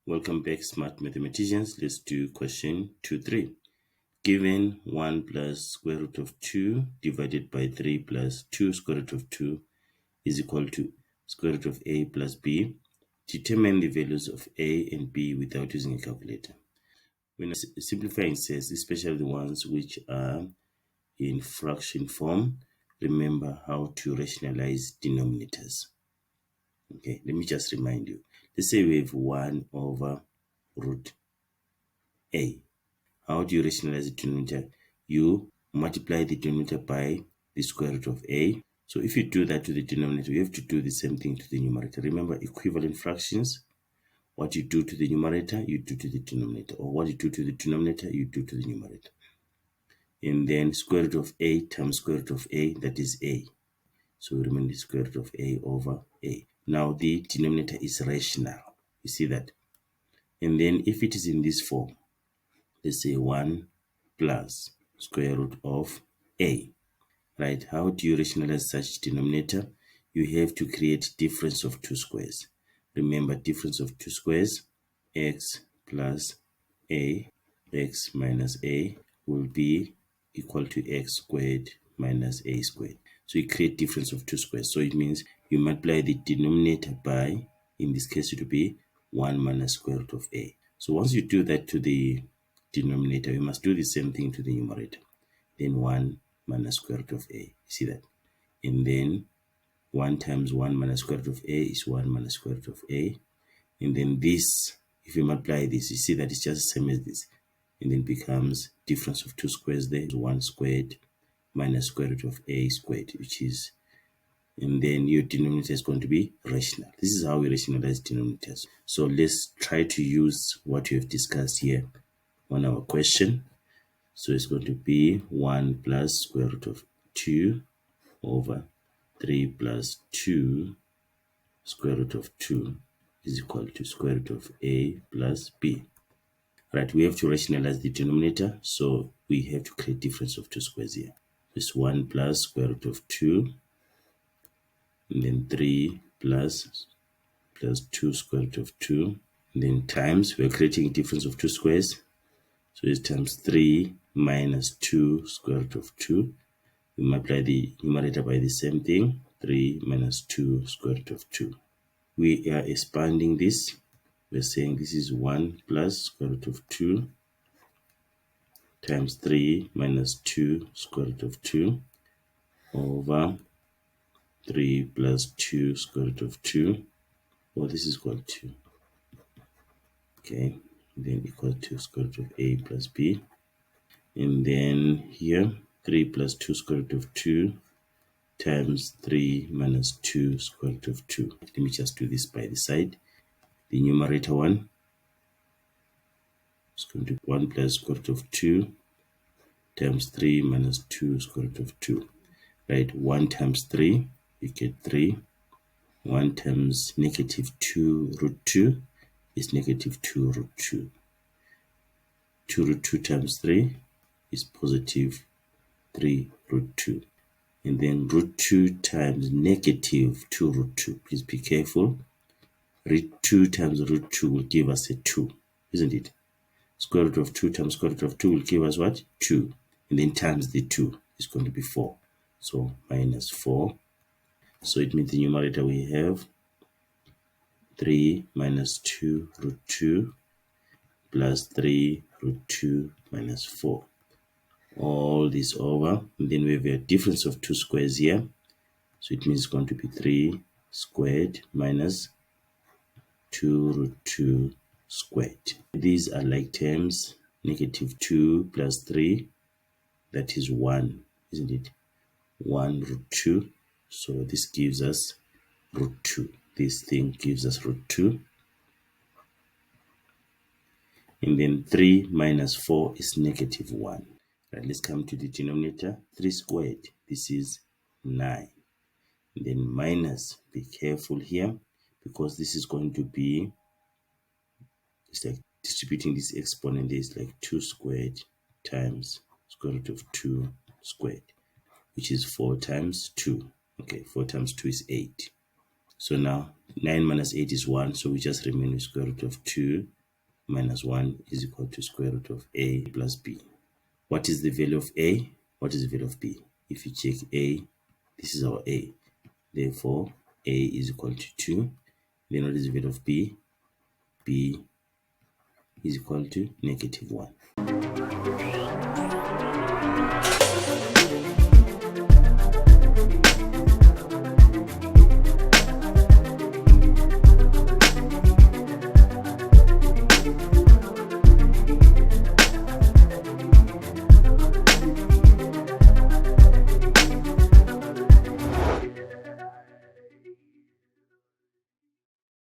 Welcome back, smart mathematicians. Let's do question 2-3. Given 1 plus square root of 2 divided by 3 plus 2 square root of 2 is equal to square root of a plus b. Determine the values of a and b without using a calculator. When simplifying sets, especially the ones which are in fraction form, remember how to rationalize denominators. Okay, let me just remind you. Let's say we have 1 over root a. How do you rationalize the denominator? You multiply the denominator by the square root of a. So if you do that to the denominator, you have to do the same thing to the numerator. Remember, equivalent fractions, what you do to the numerator, you do to the denominator. Or what you do to the denominator, you do to the numerator. And then square root of a times square root of a, that is a. So we remain the square root of a over a. Now the denominator is rational. You see that? And then if it is in this form, let's say 1 plus square root of a, right? How do you rationalize such denominator? You have to create difference of two squares. Remember, difference of two squares, x plus a, x minus a will be equal to x squared minus a squared. So you create difference of two squares. So it means you multiply the denominator by, in this case it will be 1 minus square root of a. So once you do that to the denominator, you must do the same thing to the numerator. Then 1 minus square root of a. You see that? And then 1 times 1 minus square root of a is 1 minus square root of a. And then this, if you multiply this, you see that it's just the same as this. And then becomes difference of two squares there, 1 squared minus square root of a squared, which is, and then your denominator is going to be rational. This is how we rationalize denominators. So let's try to use what we have discussed here on our question. So it's going to be 1 plus square root of 2 over 3 plus 2 square root of 2 is equal to square root of a plus b. Right, we have to rationalize the denominator, so we have to create difference of two squares here. It's 1 plus square root of 2, and then 3 plus 2 square root of 2, and then times, we're creating difference of two squares. So it's times 3 minus 2 square root of 2. We multiply the numerator by the same thing, 3 minus 2 square root of 2. We are expanding this. We're saying this is 1 plus square root of 2 times 3 minus 2 square root of 2 over 3 plus 2 square root of 2. Well, this is equal to, okay, then equal to square root of a plus b. And then here, 3 plus 2 square root of 2 times 3 minus 2 square root of 2. Let me just do this by the side. The numerator one is going to be 1 plus square root of 2 times 3 minus 2 square root of 2. Right, 1 times 3, you get 3. 1 times negative 2 root 2 is negative 2 root 2. 2 root 2 times 3 is positive 3 root 2. And then root 2 times negative 2 root 2. Please be careful. Root 2 times root 2 will give us a 2, isn't it? Square root of 2 times square root of 2 will give us what? 2. And then times the 2 is going to be 4. So minus 4. So it means the numerator we have 3 minus 2 root 2 plus 3 root 2 minus 4. All this over, and then we have a difference of two squares here. So it means it's going to be 3 squared minus 2 root 2 squared. These are like terms, negative 2 plus 3, that is 1, isn't it? 1 root 2. So this gives us root 2. This thing gives us root 2. And then 3 minus 4 is negative 1. Right, let's come to the denominator. 3 squared, this is 9. And then minus, be careful here, because this is going to be, it's like distributing this exponent. There is like 2 squared times square root of 2 squared, which is 4 times 2. Okay, 4 times 2 is 8. So now 9 minus 8 is 1, so we just remain with square root of 2 minus 1 is equal to square root of a plus b. What is the value of a? What is the value of b? If you check a, this is our a. Therefore, a is equal to 2. Then what is the value of b? b is equal to negative 1.